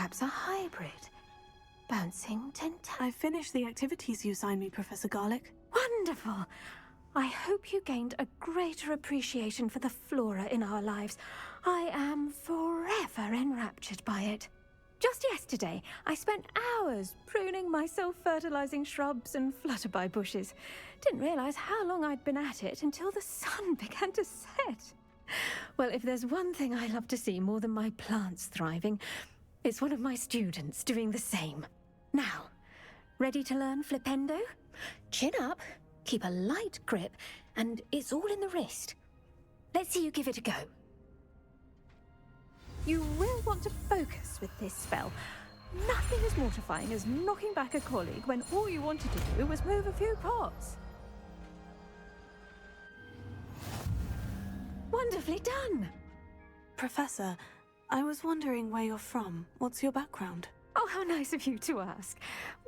perhaps a hybrid. Bouncing I finished the activities you signed me, Professor Garlick. Wonderful! I hope you gained a greater appreciation for the flora in our lives. I am forever enraptured by it. Just yesterday, I spent hours pruning my self-fertilizing shrubs and flutterby bushes. Didn't realize how long I'd been at it until the sun began to set. Well, if there's one thing I love to see more than my plants thriving, it's one of my students doing the same. Now, ready to learn Flipendo? Chin up, keep a light grip, and it's all in the wrist. Let's see you give it a go. You will want to focus with this spell. Nothing as mortifying as knocking back a colleague when all you wanted to do was move a few pots. Wonderfully done! Professor, I was wondering where you're from. What's your background? Oh, how nice of you to ask.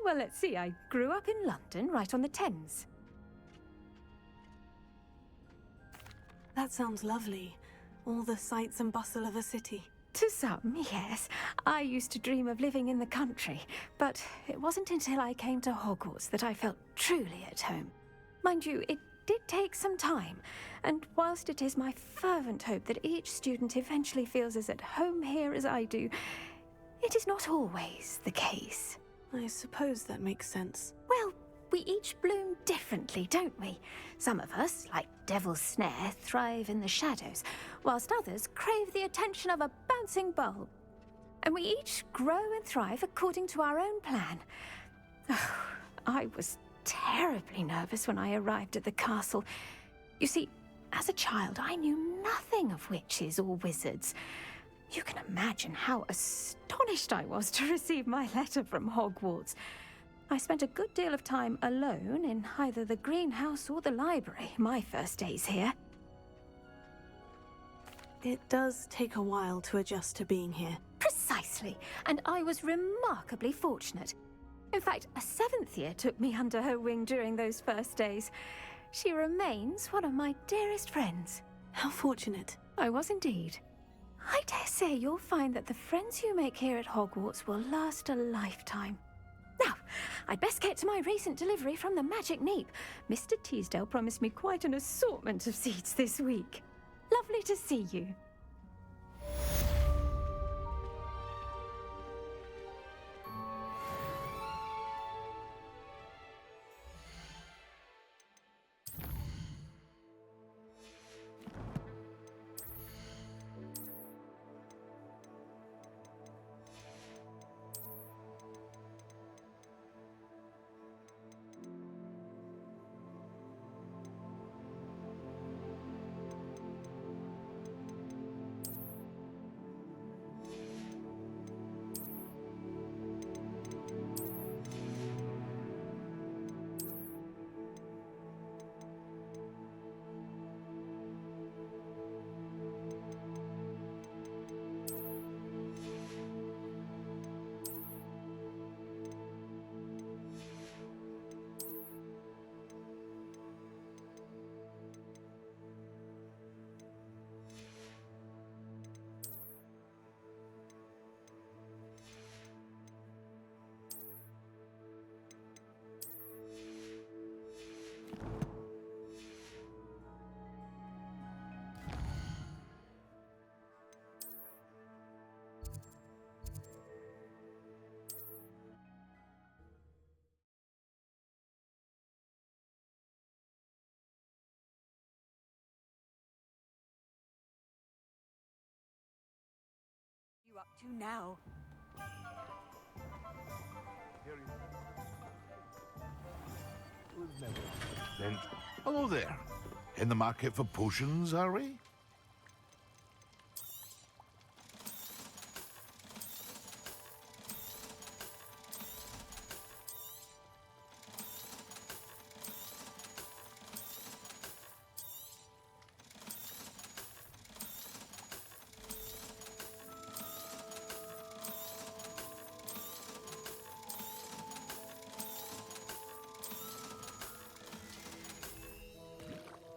Well, let's see. I grew up in London, right on the Thames. That sounds lovely. All the sights and bustle of a city. To some, yes. I used to dream of living in the country, but it wasn't until I came to Hogwarts that I felt truly at home. Mind you, it did take some time, and whilst it is my fervent hope that each student eventually feels as at home here as I do, it is not always the case. I suppose that makes sense. Well, we each bloom differently, don't we? Some of us, like Devil's Snare, thrive in the shadows, whilst others crave the attention of a bouncing bulb. And we each grow and thrive according to our own plan. Oh, I was terribly nervous when I arrived at the castle. You see, as a child, I knew nothing of witches or wizards. You can imagine how astonished I was to receive my letter from Hogwarts. I spent a good deal of time alone in either the greenhouse or the library my first days here. It does take a while to adjust to being here. Precisely, and I was remarkably fortunate. In fact, a 7th year took me under her wing during those first days. She remains one of my dearest friends. How fortunate. I was indeed. I dare say you'll find that the friends you make here at Hogwarts will last a lifetime. Now, I'd best get to my recent delivery from the Magic Neep. Mr. Teasdale promised me quite an assortment of seeds this week. Lovely to see you. Up to now. Hello there. In the market for potions, are we?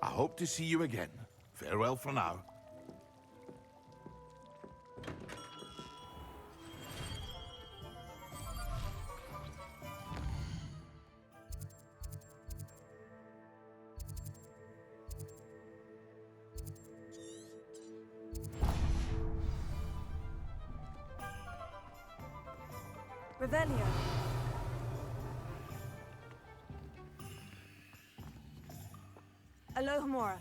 I hope to see you again. Farewell for now. Revelio. Alohomora.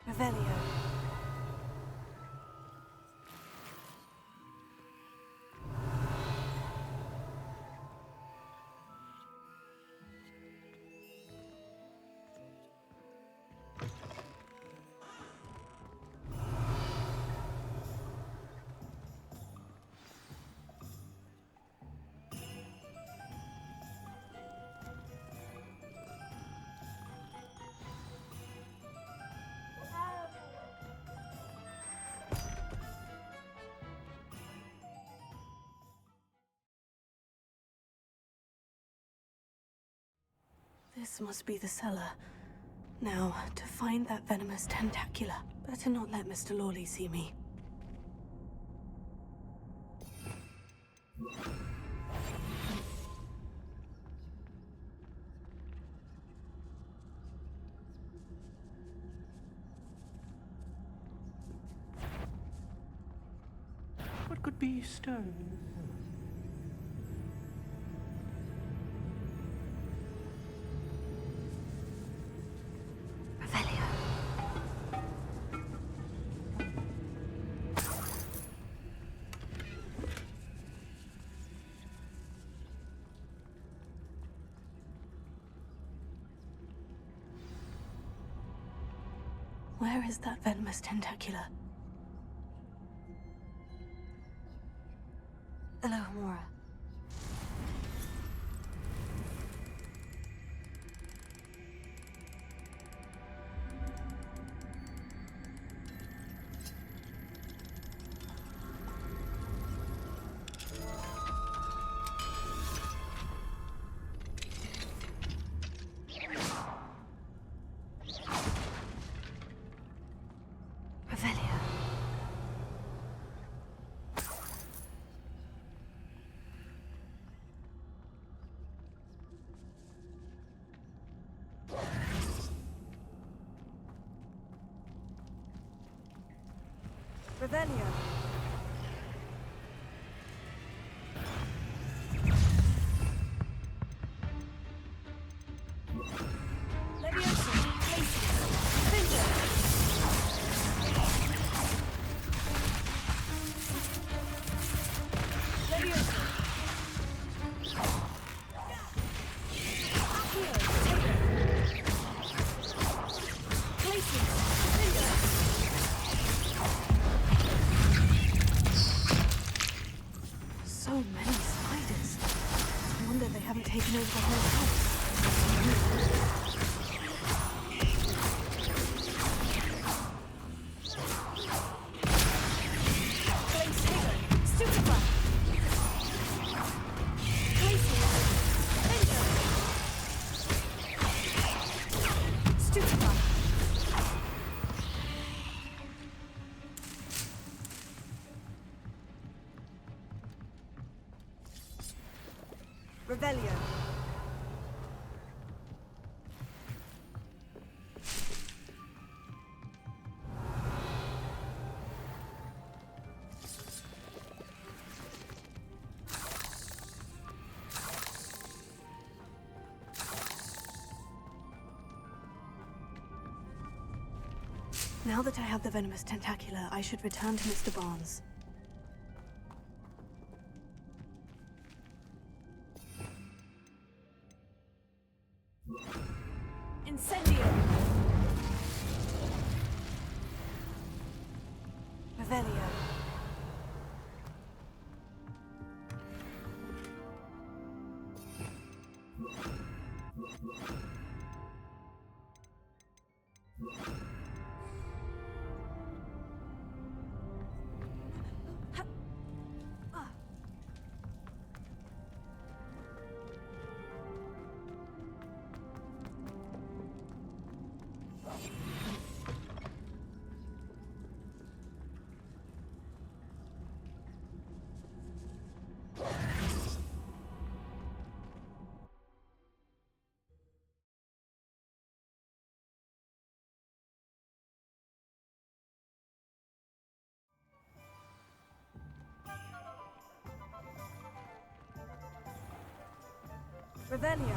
Revelio. This must be the cellar. Now, to find that venomous tentacula. Better not let Mr. Lawley see me. What could be stirring? Revelio. Where is that venomous tentacula? Alohomora. Revelio. Revelio. Leviosa. Casey. Vincent. Leviosa. Here, take it. Casey. Vincent. So many spiders. I wonder they haven't taken over the whole house. Place Hager. Stupefy. Placing. Enter. Stupefy. Revelio. Now that I have the venomous tentacula, I should return to Mr. Barnes. Incendio! Revelio. Revelio.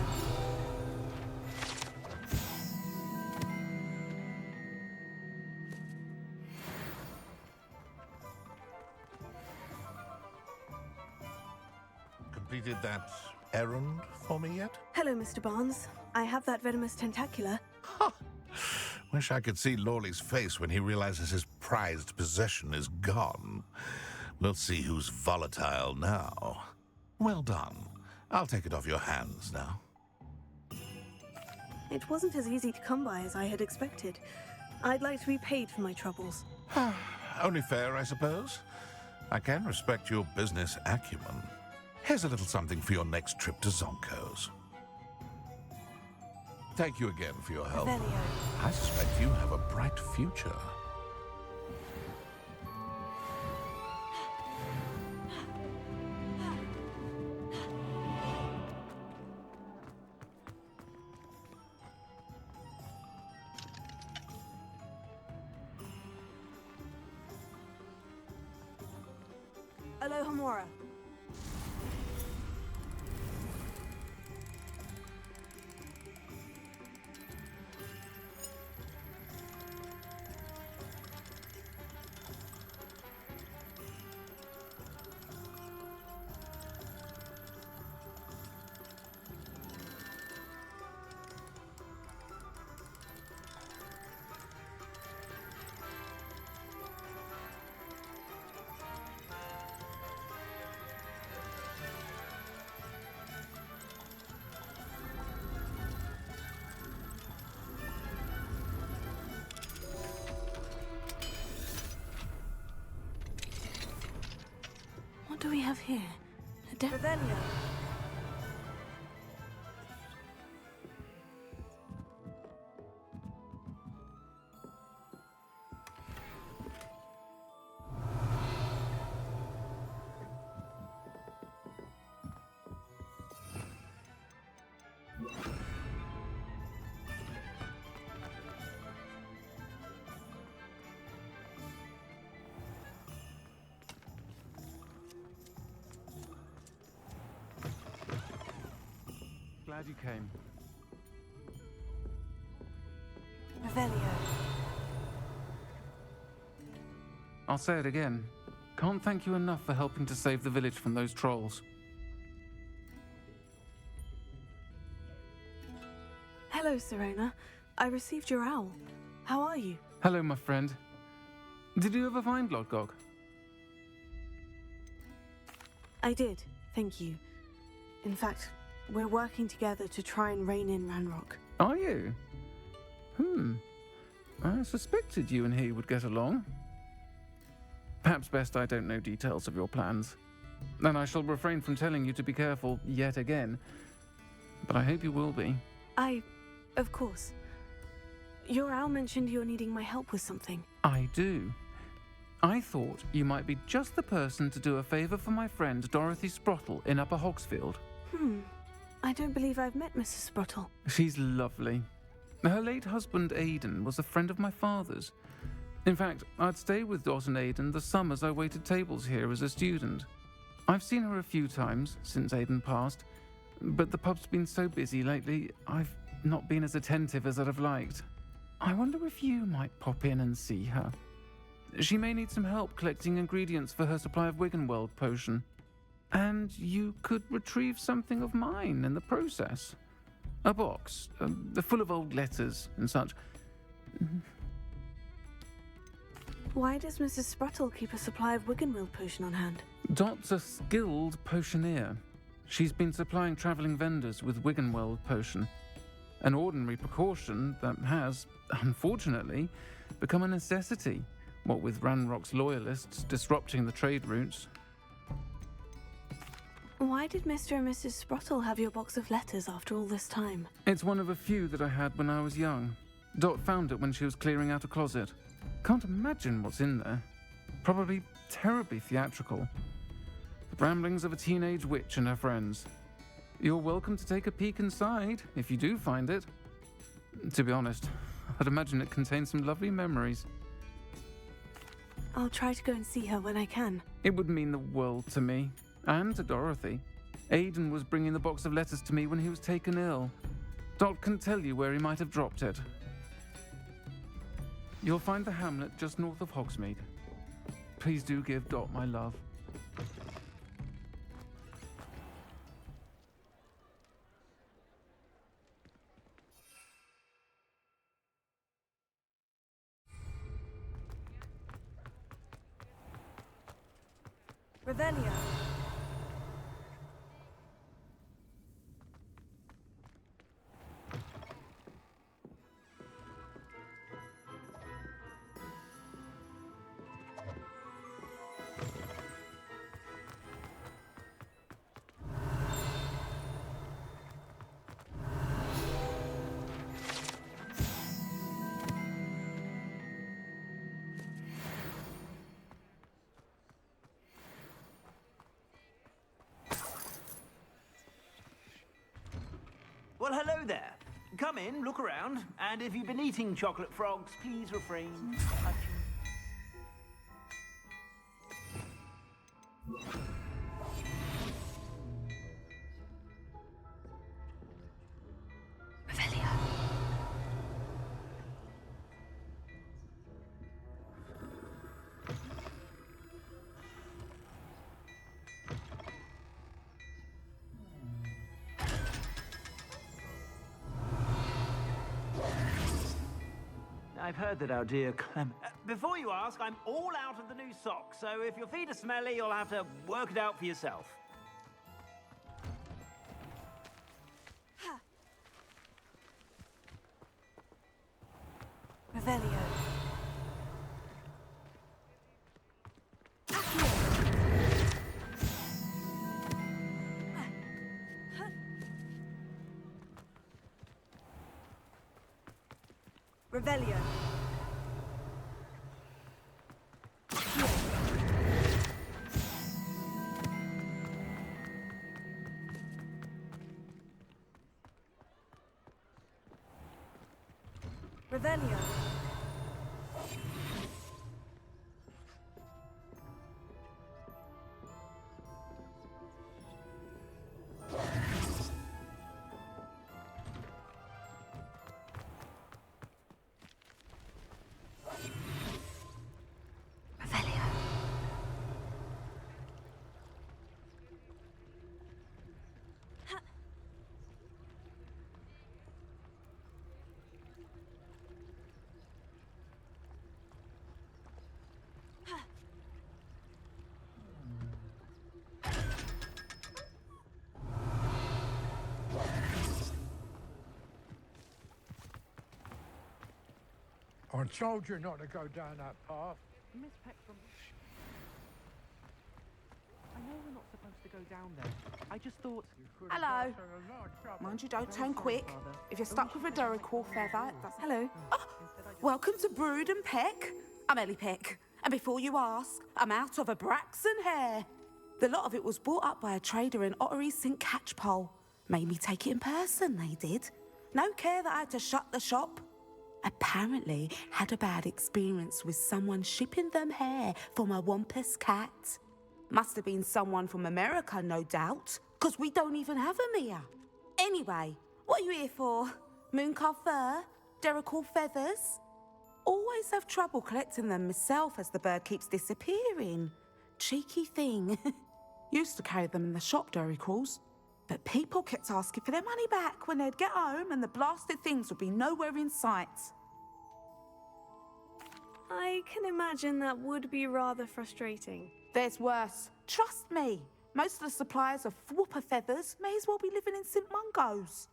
Completed that errand for me yet? Hello, Mr. Barnes. I have that venomous tentacula. Wish I could see Lawley's face when he realizes his prized possession is gone. We'll see who's volatile now. Well done. I'll take it off your hands now. It wasn't as easy to come by as I had expected. I'd like to be paid for my troubles. Only fair, I suppose. I can respect your business acumen. Here's a little something for your next trip to Zonko's. Thank you again for your help. Revelio. I suspect you have a bright future. Alohomora. What do we have here? A Revelio. Glad you came. Revelio. I'll say it again. Can't thank you enough for helping to save the village from those trolls. Hello, Serena. I received your owl. How are you? Hello, my friend. Did you ever find Lodgog? I did, thank you. In fact, we're working together to try and rein in Ranrock. Are you? I suspected you and he would get along. Perhaps best I don't know details of your plans. Then I shall refrain from telling you to be careful yet again. But I hope you will be. Of course. Your owl mentioned you're needing my help with something. I do. I thought you might be just the person to do a favor for my friend Dorothy Sprottle in Upper Hogsfield. I don't believe I've met Mrs. Sprottle. She's lovely. Her late husband Aidan was a friend of my father's. In fact, I'd stay with Dot and Aidan the summers I waited tables here as a student. I've seen her a few times since Aidan passed, but the pub's been so busy lately, I've not been as attentive as I'd have liked. I wonder if you might pop in and see her. She may need some help collecting ingredients for her supply of Wiggenweld potion. And you could retrieve something of mine in the process. A box, full of old letters and such. Why does Mrs. Sprottle keep a supply of Wiggenweld potion on hand? Dot's a skilled potioneer. She's been supplying travelling vendors with Wiggenweld potion. An ordinary precaution that has, unfortunately, become a necessity, what with Ranrock's loyalists disrupting the trade routes. Why did Mr. and Mrs. Sprottle have your box of letters after all this time? It's one of a few that I had when I was young. Dot found it when she was clearing out a closet. Can't imagine what's in there. Probably terribly theatrical. The ramblings of a teenage witch and her friends. You're welcome to take a peek inside, if you do find it. To be honest, I'd imagine it contains some lovely memories. I'll try to go and see her when I can. It would mean the world to me, and to Dorothy. Aidan was bringing the box of letters to me when he was taken ill. Dot can tell you where he might have dropped it. You'll find the hamlet just north of Hogsmeade. Please do give Dot my love. Revelio. Well, hello there. Come in, look around, and if you've been eating chocolate frogs, please refrain from touching. Revelio. I've heard that our dear Clem... before you ask, I'm all out of the new socks, so if your feet are smelly, you'll have to work it out for yourself. Revelio. Revelio. Revelio. Revelio. I told you not to go down that path. Miss Peckram. I know we're not supposed to go down there. I just thought. Hello. Mind you, don't turn quick. If you're stuck with a Duracell feather, that's... Hello. Oh, welcome to Brood and Peck. I'm Ellie Peck. And before you ask, I'm out of a Braxton hair. The lot of it was bought up by a trader in Ottery St. Catchpole. Made me take it in person, they did. No care that I had to shut the shop. Apparently had a bad experience with someone shipping them hair for my Wampus cat. Must have been someone from America, no doubt, because we don't even have them here. Anyway, what are you here for? Mooncar fur? Derrickle feathers? Always have trouble collecting them myself as the bird keeps disappearing. Cheeky thing. Used to carry them in the shop, Derricles. But people kept asking for their money back when they'd get home and the blasted things would be nowhere in sight. I can imagine that would be rather frustrating. There's worse. Trust me. Most of the suppliers of whooper feathers may as well be living in St. Mungo's.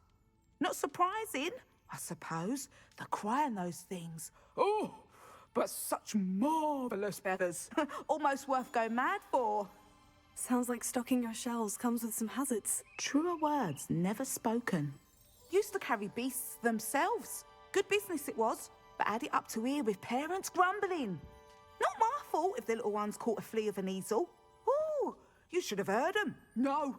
Not surprising, I suppose, the cry in those things. Oh, but such marvellous feathers. Almost worth going mad for. Sounds like stocking your shelves comes with some hazards. Truer words never spoken. Used to carry beasts themselves. Good business it was, but had it up to here with parents grumbling. Not my fault if the little ones caught a flea of an easel. Ooh, you should have heard them. No,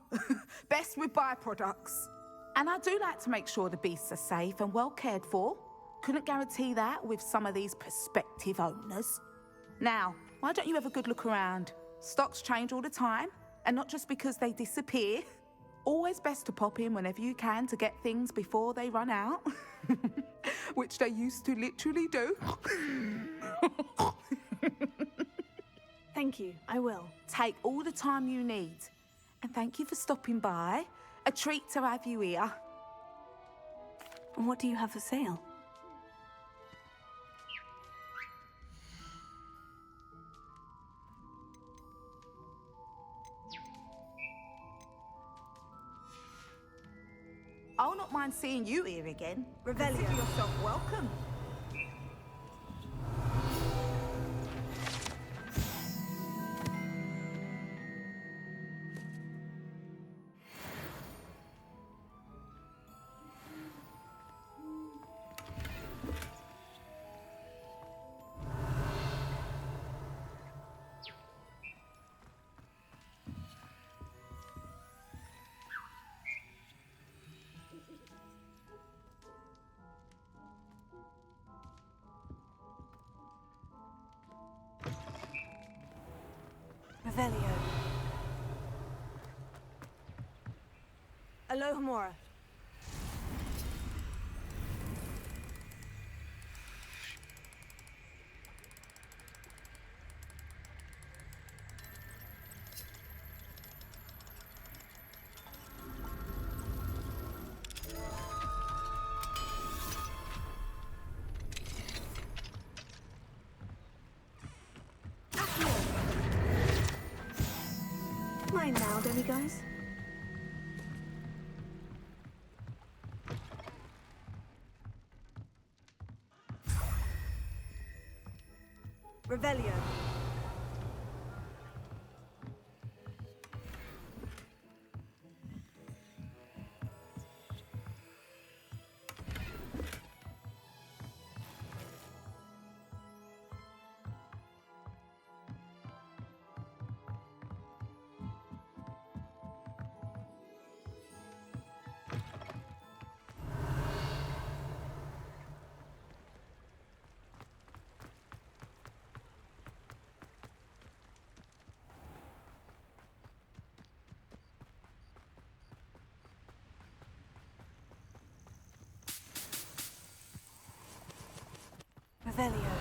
best with byproducts. And I do like to make sure the beasts are safe and well cared for. Couldn't guarantee that with some of these prospective owners. Now, why don't you have a good look around? Stocks change all the time, and not just because they disappear. Always best to pop in whenever you can to get things before they run out. Which they used to literally do. Thank you, I will. Take all the time you need. And thank you for stopping by. A treat to have you here. And what do you have for sale? I'll not mind seeing you here again. Revelio. Consider yourself welcome. Revelio. Alohomora. Mine now, demiguys. Revelio. Revelio.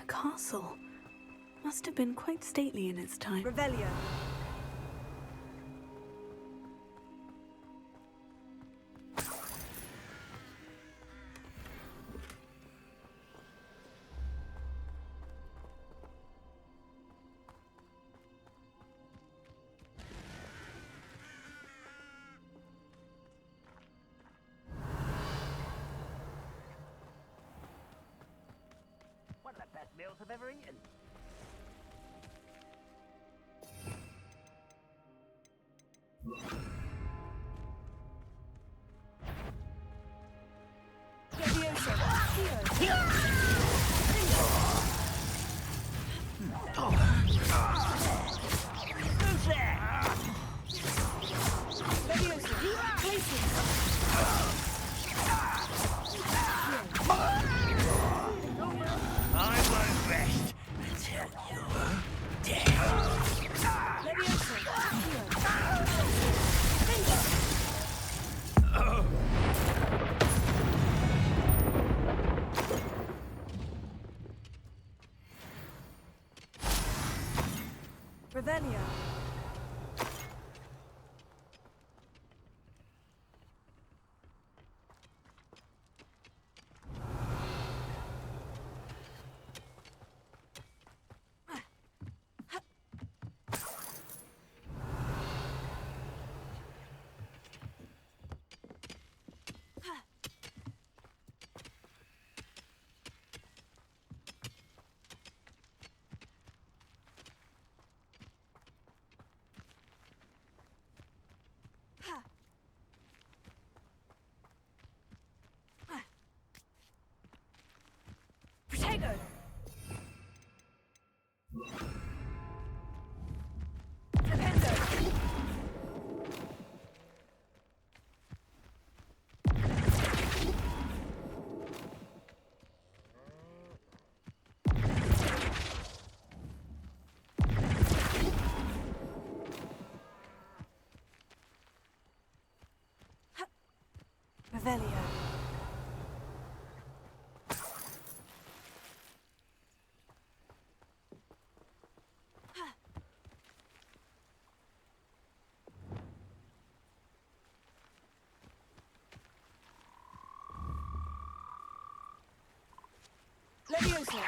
A castle. Must have been quite stately in its time. Revelio. One of the best meals I've ever eaten. I won't rest until you're dead. Revelio. Revelio. Leviosa.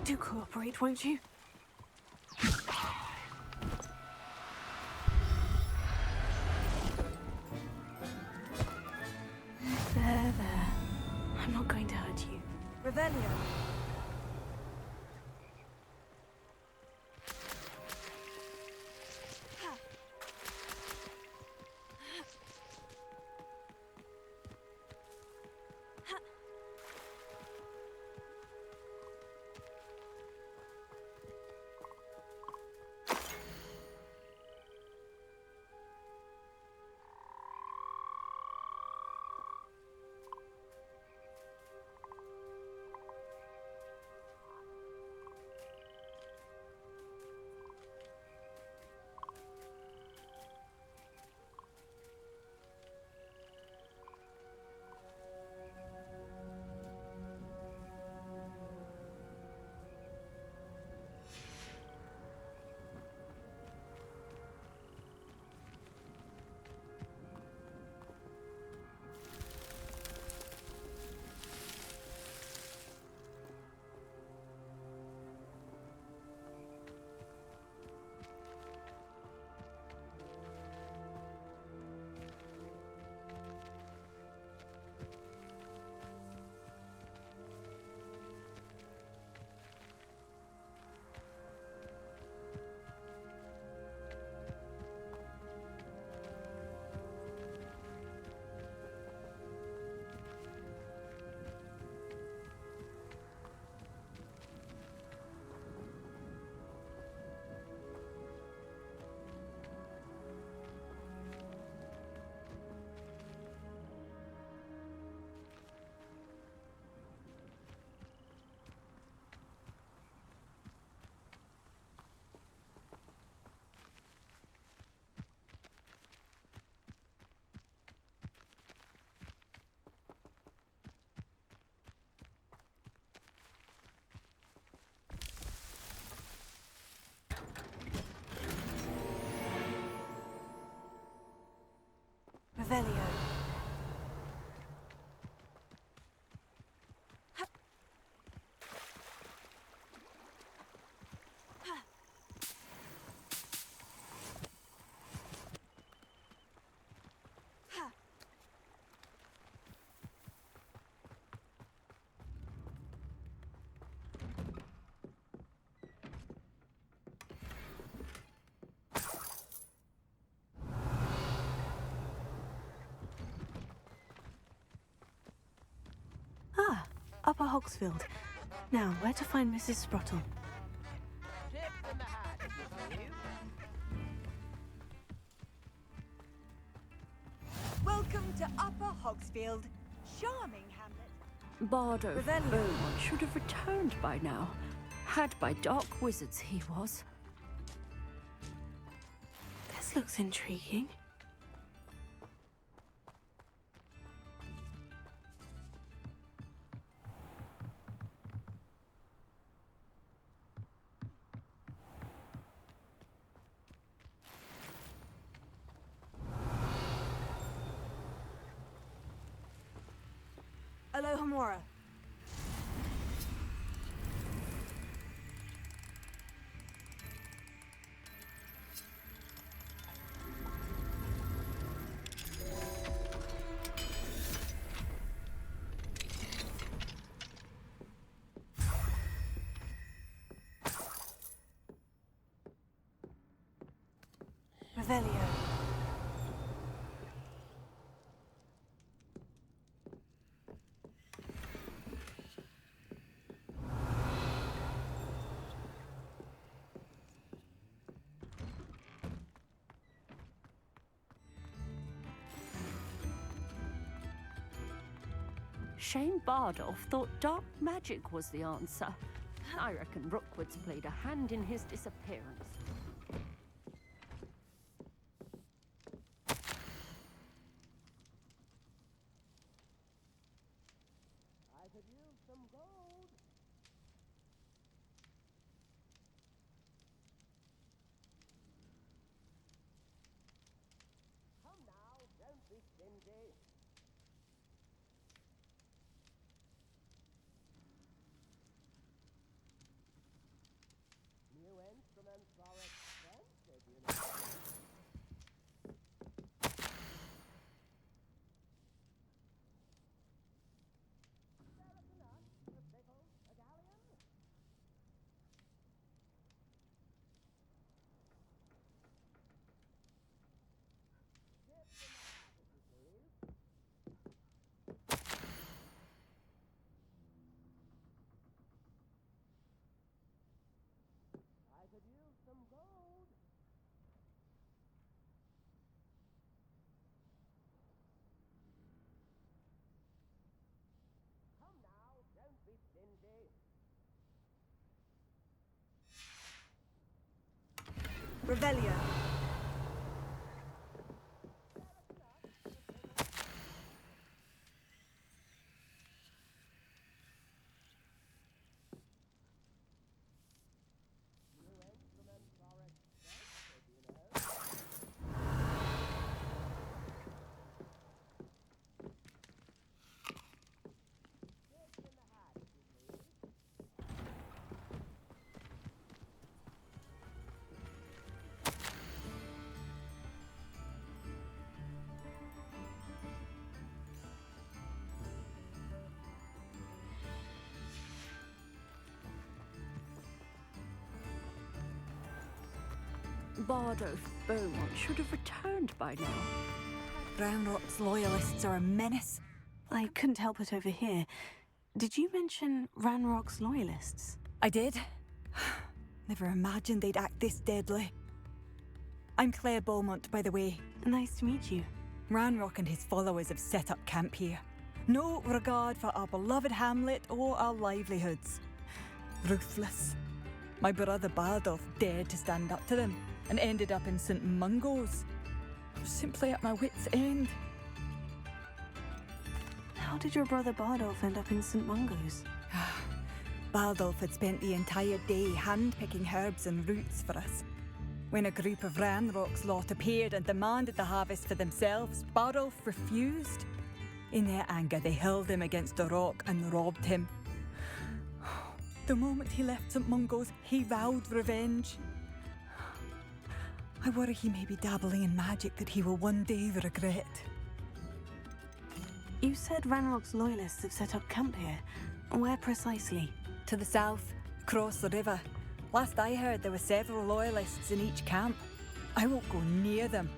Do cooperate, won't you? There. I'm not going to hurt you. Revelio. Revelio. Ah, Upper Hogsfield. Now, where to find Mrs. Sprottle? Welcome to Upper Hogsfield. Charming hamlet. Bardo Revelio. Beaumont should have returned by now. Had by dark wizards he was. This looks intriguing. Alohomora. Revelio. Shane Bardolph thought dark magic was the answer. I reckon Rookwood's played a hand in his disappearance. I could use some gold. Come now, don't be stingy. New instruments are expensive, you know. Carrot a nut, a pickle, a galleon. Chips in the hat, if you please. I could use some gold. Come now, don't be stingy. Revelio. New instruments are expensive, you know. Chips in the hat, if you please. Bardolph Beaumont should have returned by now. Ranrock's loyalists are a menace. I couldn't help but overhear. Did you mention Ranrock's loyalists? I did. Never imagined they'd act this deadly. I'm Claire Beaumont, by the way. Nice to meet you. Ranrock and his followers have set up camp here. No regard for our beloved hamlet or our livelihoods. Ruthless. My brother Bardolph dared to stand up to them and ended up in St. Mungo's. Simply at my wit's end. How did your brother Bardolph end up in St. Mungo's? Bardolph had spent the entire day hand-picking herbs and roots for us. When a group of Ranrock's lot appeared and demanded the harvest for themselves, Bardolph refused. In their anger, they hurled him against a rock and robbed him. The moment he left St. Mungo's, he vowed revenge. I worry he may be dabbling in magic that he will one day regret. You said Ranrock's loyalists have set up camp here. Where precisely? To the south, across the river. Last I heard, there were several loyalists in each camp. I won't go near them.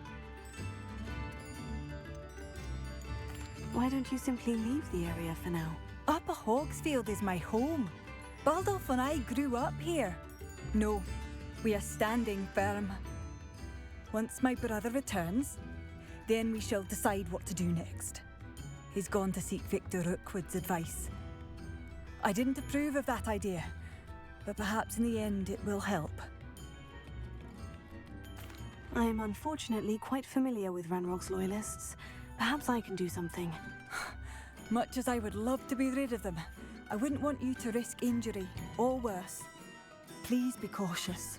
Why don't you simply leave the area for now? Upper Hogsfield is my home. Bardolph and I grew up here. No, we are standing firm. Once my brother returns, then we shall decide what to do next. He's gone to seek Victor Rookwood's advice. I didn't approve of that idea, but perhaps in the end it will help. I am unfortunately quite familiar with Ranrock's loyalists. Perhaps I can do something. Much as I would love to be rid of them, I wouldn't want you to risk injury, or worse. Please be cautious.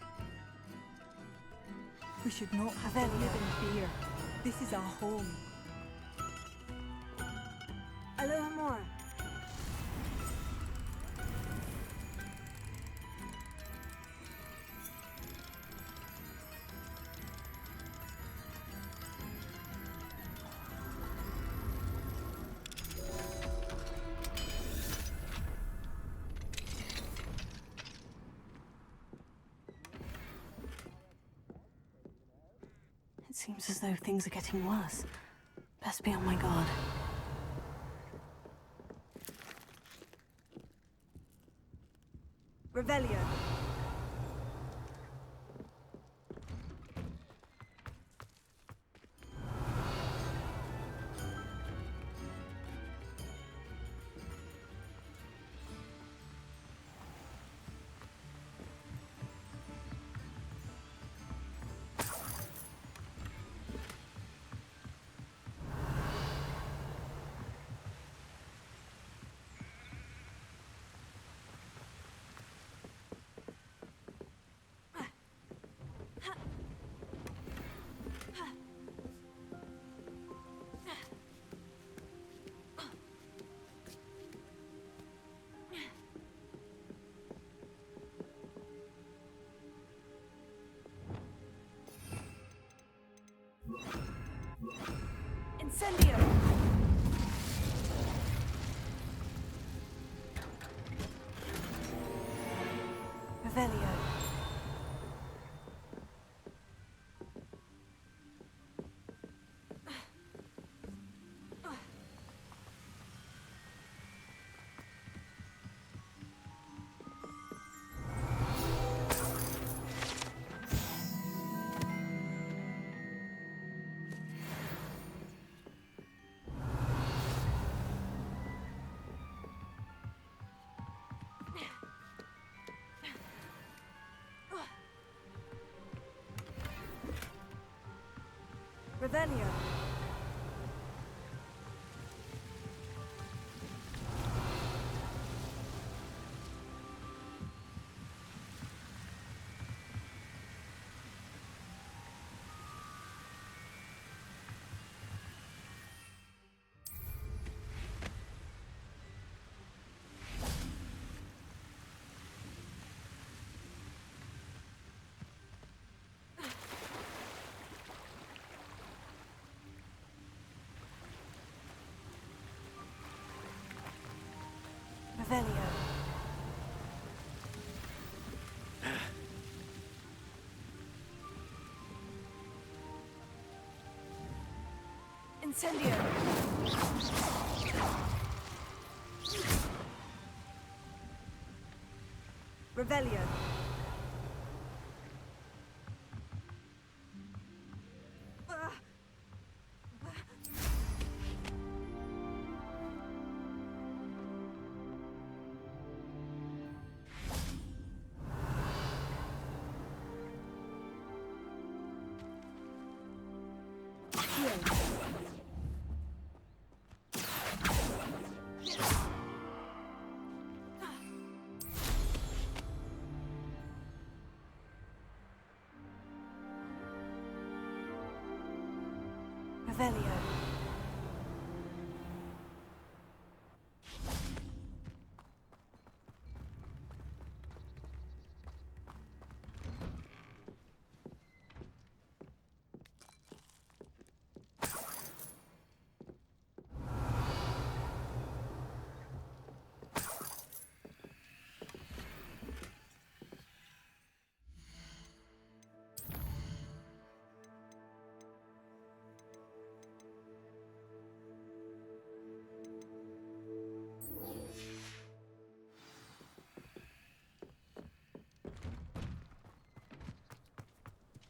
We should not have to live in fear. This is our home. Hello, Amor. It seems as though things are getting worse. Best be on my guard. Revelio. Incendio! Revelio. Revelio. Revelio. Incendio. Revelio. Revelio.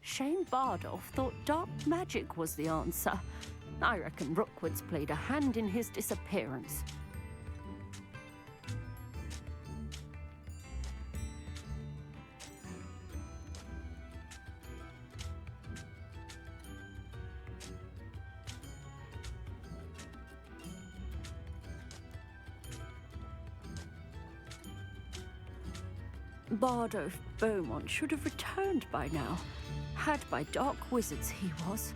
Shane Bardolph thought dark magic was the answer. I reckon Rookwood's played a hand in his disappearance. Bardolph Beaumont should have returned by now. Had by dark wizards he was.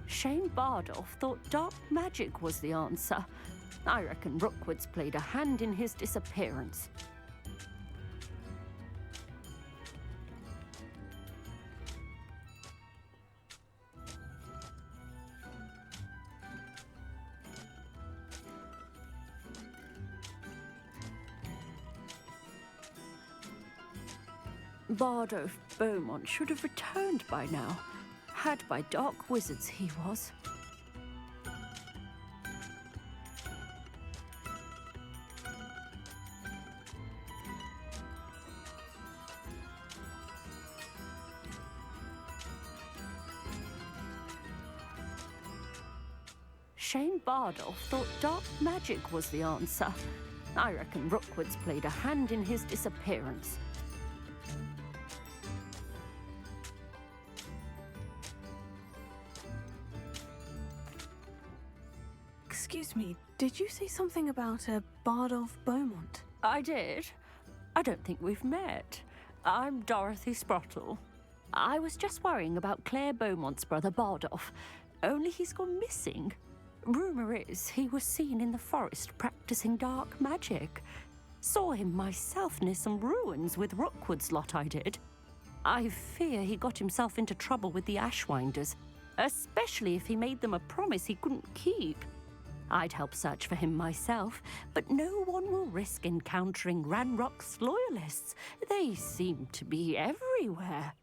Shane Bardolph thought dark magic was the answer. I reckon Rookwood's played a hand in his disappearance. Bardolph Beaumont should have returned by now. Had by dark wizards he was. Shane Bardolph thought dark magic was the answer. I reckon Rookwood's played a hand in his disappearance. Excuse me, did you say something about a Bardolph Beaumont? I did. I don't think we've met. I'm Dorothy Sprottle. I was just worrying about Claire Beaumont's brother Bardolph. only he's gone missing. Rumour is he was seen in the forest practicing dark magic. Saw him myself near some ruins with Rookwood's lot I did. I fear he got himself into trouble with the Ashwinders, especially if he made them a promise he couldn't keep. I'd help search for him myself, but no one will risk encountering Ranrock's loyalists. They seem to be everywhere.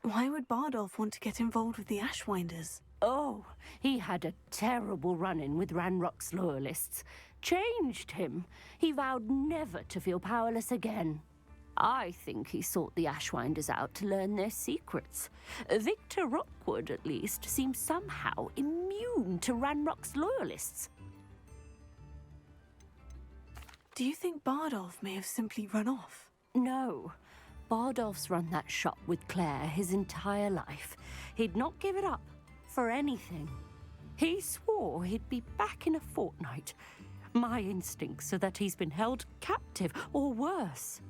Why would Bardolph want to get involved with the Ashwinders? Oh, he had a terrible run-in with Ranrock's loyalists. Changed him. He vowed never to feel powerless again. I think he sought the Ashwinders out to learn their secrets. Victor Rookwood, at least, seems somehow immune to Ranrock's loyalists. Do you think Bardolph may have simply run off? No. Bardolph's run that shop with Claire his entire life. He'd not give it up for anything. He swore he'd be back in a fortnight. My instincts are that he's been held captive, or worse.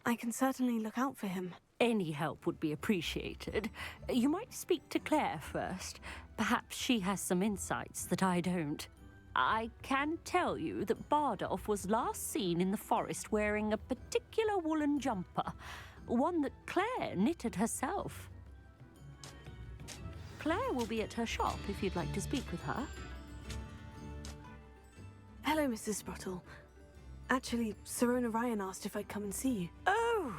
I can certainly look out for him. Any help would be appreciated. You might speak to Claire first. Perhaps she has some insights that I don't. I can tell you that Bardolph was last seen in the forest wearing a particular woolen jumper, one that Claire knitted herself. Claire will be at her shop if you'd like to speak with her. Hello, Mrs. Sprottle. Actually, Sirona Ryan asked if I'd come and see you. Oh,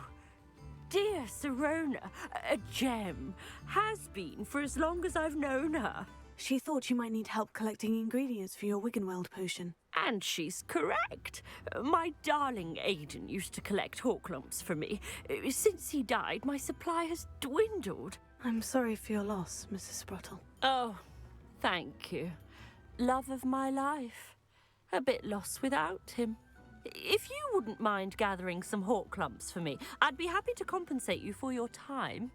dear Sirona, a gem. Has been for as long as I've known her. She thought you might need help collecting ingredients for your Wiggenweld potion. And she's correct. My darling Aidan used to collect hawk lumps for me. Since he died, my supply has dwindled. I'm sorry for your loss, Mrs. Sprottle. Oh, thank you. Love of my life. A bit lost without him. If you wouldn't mind gathering some hawk lumps for me, I'd be happy to compensate you for your time.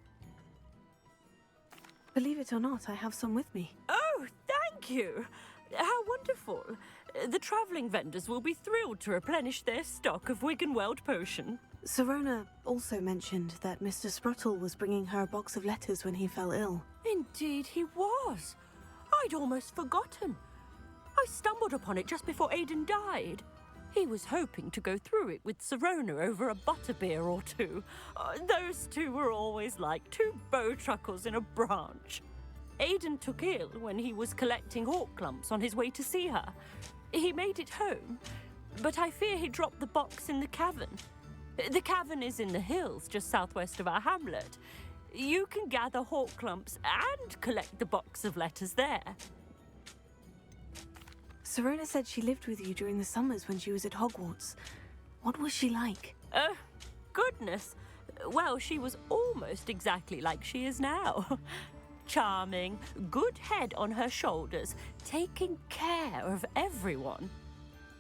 Believe it or not, I have some with me. Oh, thank you. How wonderful. The travelling vendors will be thrilled to replenish their stock of Wiggenweld potion. Sirona also mentioned that Mr. Sprottle was bringing her a box of letters when he fell ill. Indeed he was. I'd almost forgotten. I stumbled upon it just before Aidan died. He was hoping to go through it with Sirona over a butterbeer or two. Those two were always like two bowtruckles in a branch. Aidan took ill when he was collecting hawk lumps on his way to see her. He made it home, but I fear he dropped the box in the cavern. The cavern is in the hills just southwest of our hamlet. You can gather hawk lumps and collect the box of letters there. Sirona said she lived with you during the summers when she was at Hogwarts. What was she like? Oh, goodness. Well, she was almost exactly like she is now. Charming, good head on her shoulders, taking care of everyone.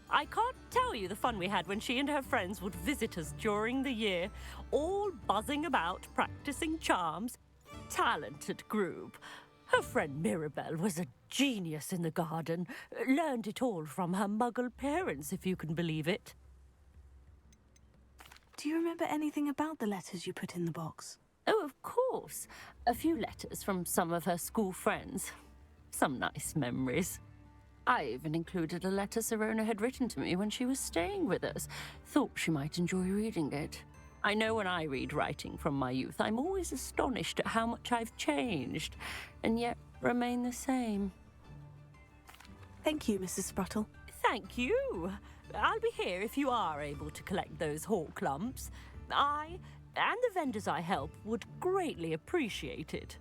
I can't tell you the fun we had when she and her friends would visit us during the year, all buzzing about, practicing charms. Talented group. Her friend Mirabelle was a genius in the garden. Learned it all from her muggle parents, if you can believe it. Do you remember anything about the letters you put in the box? Oh, of course. A few letters from some of her school friends. Some nice memories. I even included a letter Sirona had written to me when she was staying with us. Thought she might enjoy reading it. I know when I read writing from my youth, I'm always astonished at how much I've changed, and yet remain the same. Thank you, Mrs. Sprottle. Thank you. I'll be here if you are able to collect those hawk lumps. I, and the vendors I help, would greatly appreciate it.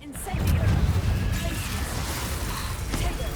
Incendio! Potato!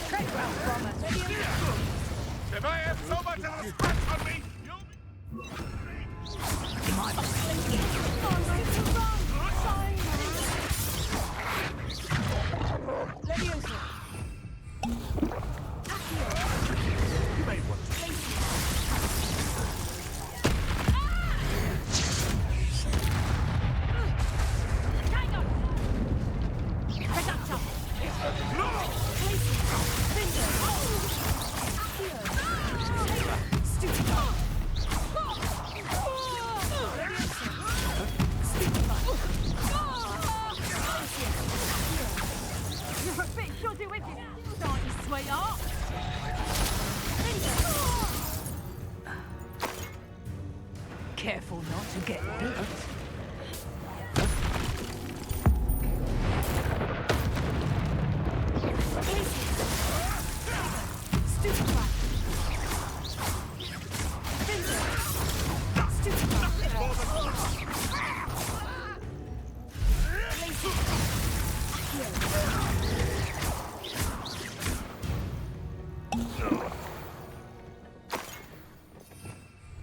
Take well from us. If I have so much as a scratch on me, you'll You may want to. You're a bit shoddy with you, aren't you, sweetheart? Careful not to get hurt.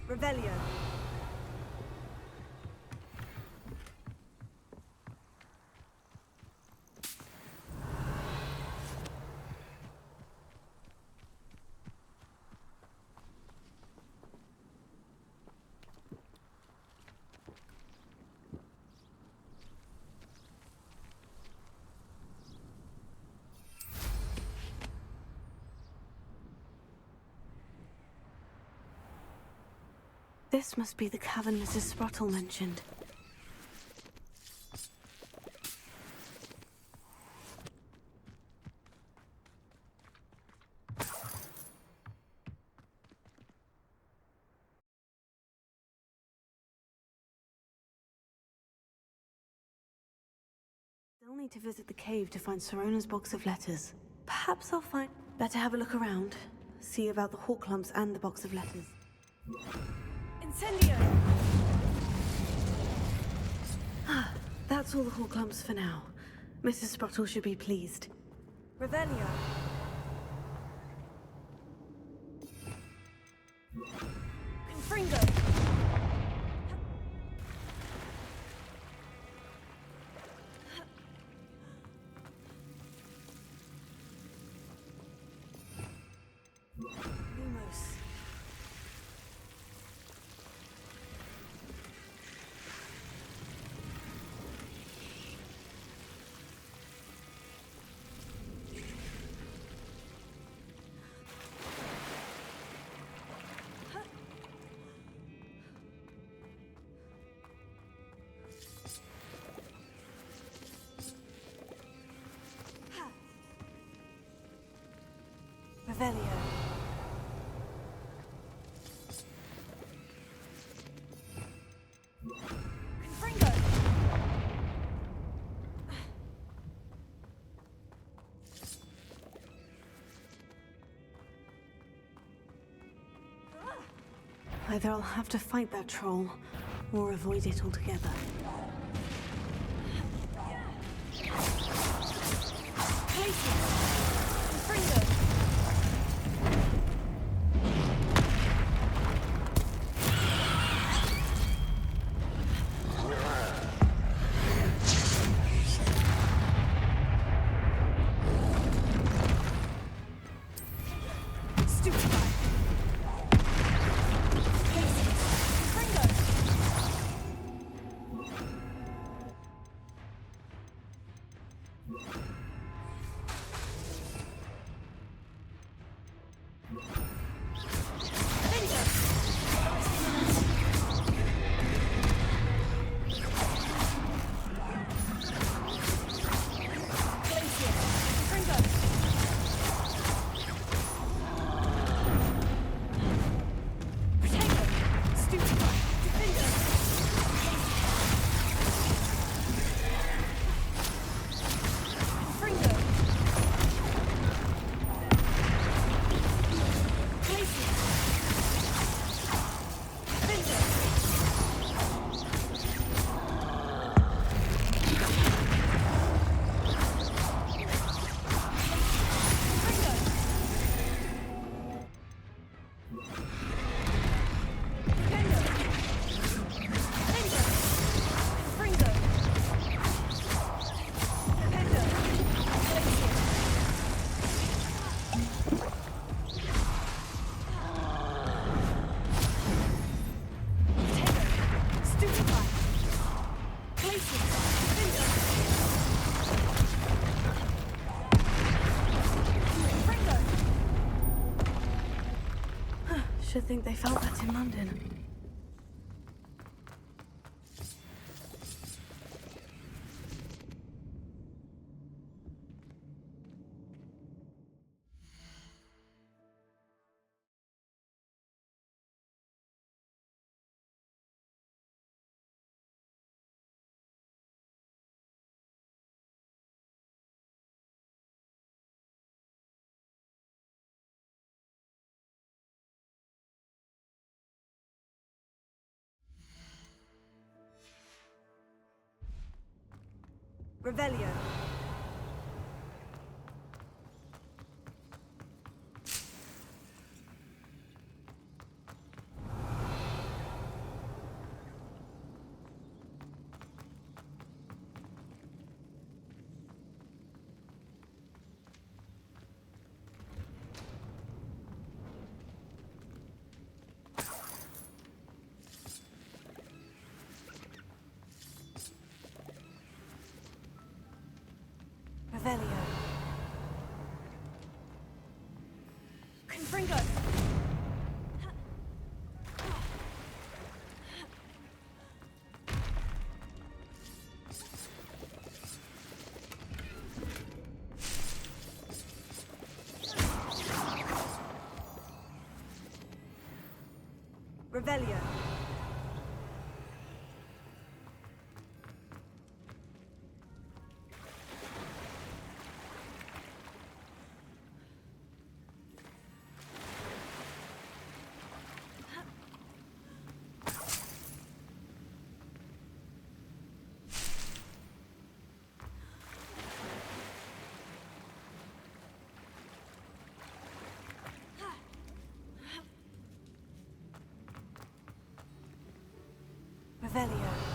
Revelio. This must be the cavern Mrs. Sprottle mentioned. Still need to visit the cave to find Sirona's box of letters. Perhaps I'll find... Better have a look around. See about the hawk lumps and the box of letters. Incendio! That's all the hawk lumps for now. Mrs. Sprottle should be pleased. Revelio. Confringo. Lumos. Revelio. Confringo. Either I'll have to fight that troll, or avoid it altogether. think they felt that in London. Revelio. Revelio. Confringo. Revelio. Revelio.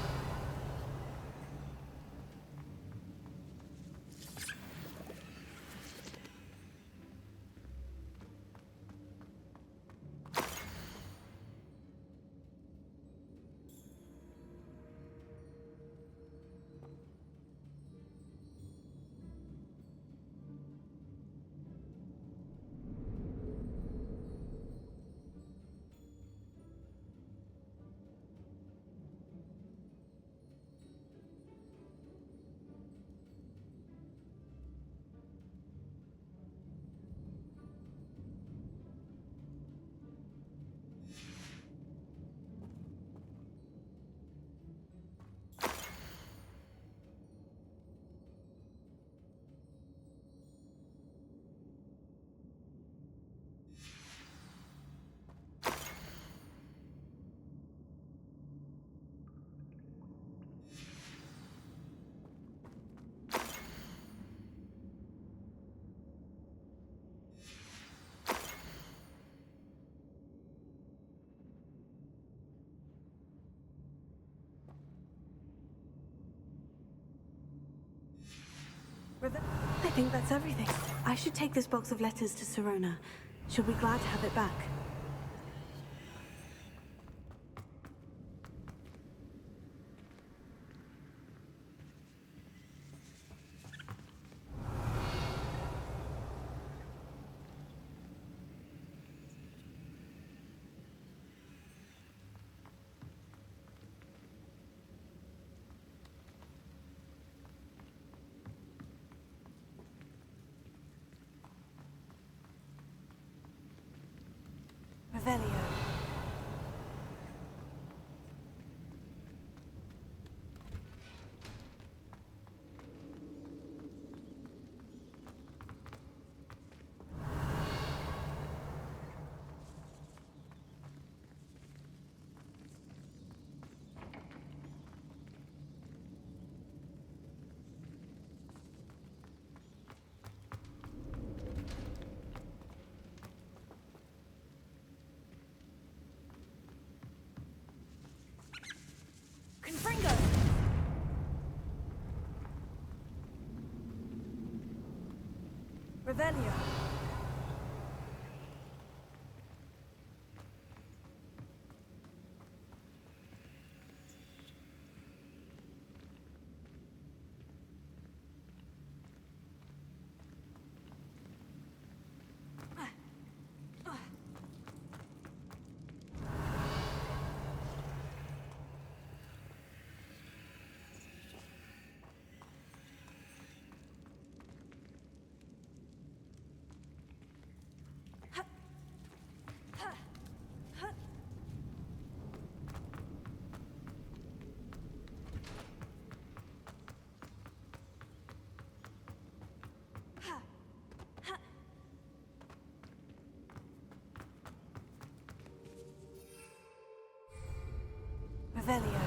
I think that's everything. I should take this box of letters to Sirona. She'll be glad to have it back. Revelio. Confringo. Revelio. Revelio.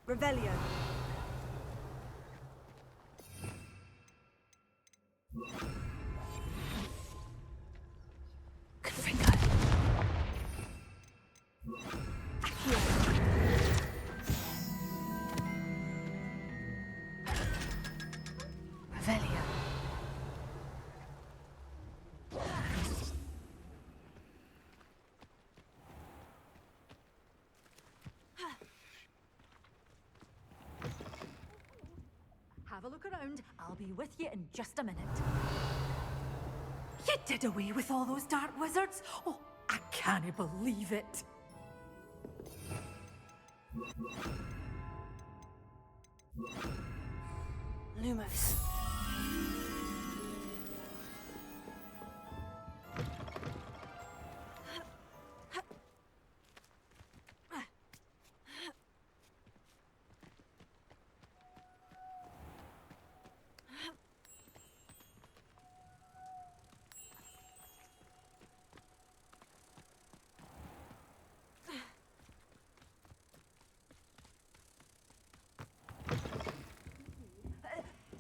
Revelio. Revelio. Have a look around. I'll be with you in just a minute. You did away with all those dark wizards? Oh, I can't believe it. Lumos.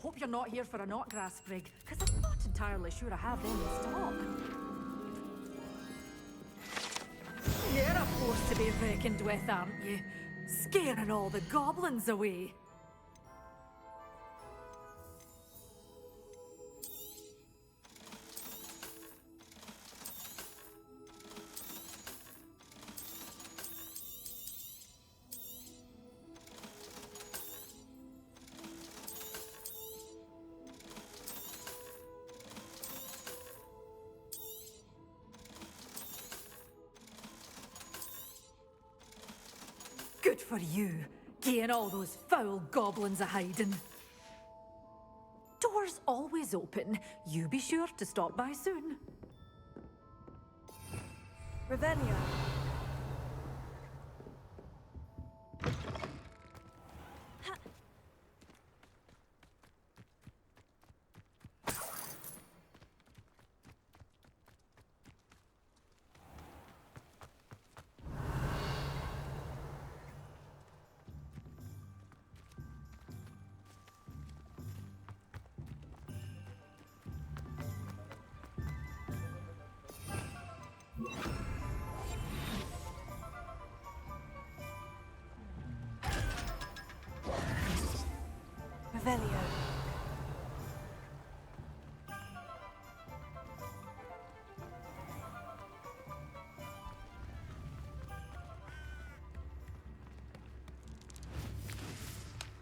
Hope you're not here for a knotgrass sprig, because I'm not entirely sure I have them in stock. You're a force to be reckoned with, aren't you? Scaring all the goblins away. Good for you, getting all those foul goblins a hiding. Doors always open. You be sure to stop by soon. Revelio. Revelio.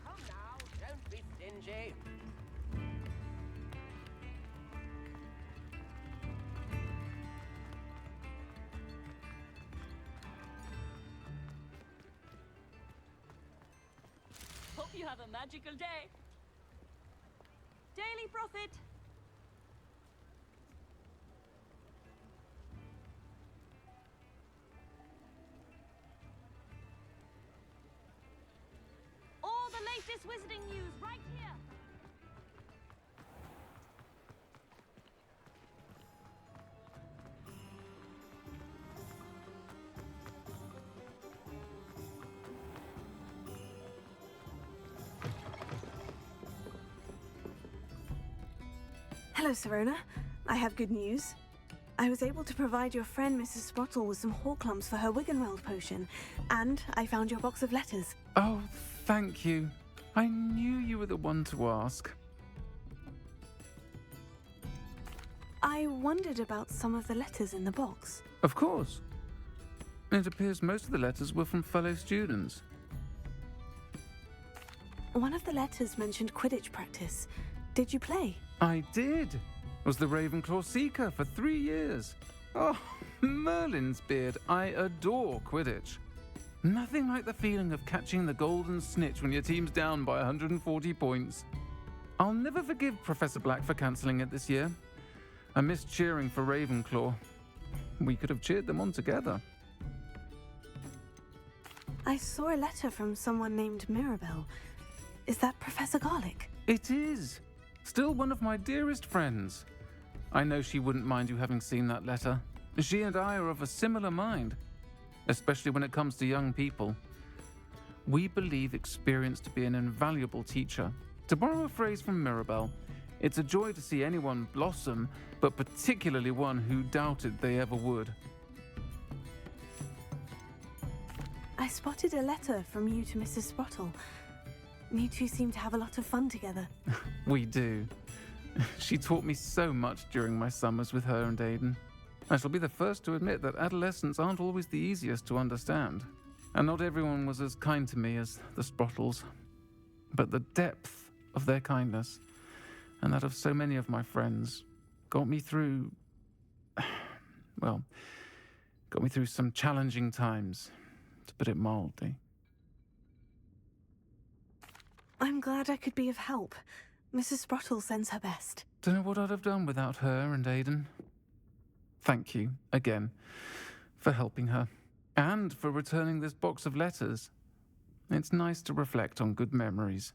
Come now, don't be stingy. Hope you have a magical day. Daily Prophet. All the latest wizarding news right here. Hello, Serona. I have good news. I was able to provide your friend Mrs. Sprottle with some Horklumps for her Wiggenweld potion, and I found your box of letters. Oh, thank you. I knew you were the one to ask. I wondered about some of the letters in the box. Of course. It appears most of the letters were from fellow students. One of the letters mentioned Quidditch practice. Did you play? I did. Was the Ravenclaw Seeker for 3 years. Oh, Merlin's beard. I adore Quidditch. Nothing like the feeling of catching the golden snitch when your team's down by 140 points. I'll never forgive Professor Black for cancelling it this year. I missed cheering for Ravenclaw. We could have cheered them on together. I saw a letter from someone named Mirabelle. Is that Professor Garlick? It is. Still one of my dearest friends. I know she wouldn't mind you having seen that letter. She and I are of a similar mind, especially when it comes to young people. We believe experience to be an invaluable teacher. To borrow a phrase from Mirabelle, it's a joy to see anyone blossom, but particularly one who doubted they ever would. I spotted a letter from you to Mrs. Sprottle. You two seem to have a lot of fun together. We do. She taught me so much during my summers with her and Aidan. I shall be the first to admit that adolescents aren't always the easiest to understand. And not everyone was as kind to me as the Sprottles. But the depth of their kindness, and that of so many of my friends, got me through... well, got me through some challenging times, to put it mildly. I'm glad I could be of help. Mrs. Sprottle sends her best. Don't know what I'd have done without her and Aidan. Thank you, again, for helping her, and for returning this box of letters. It's nice to reflect on good memories.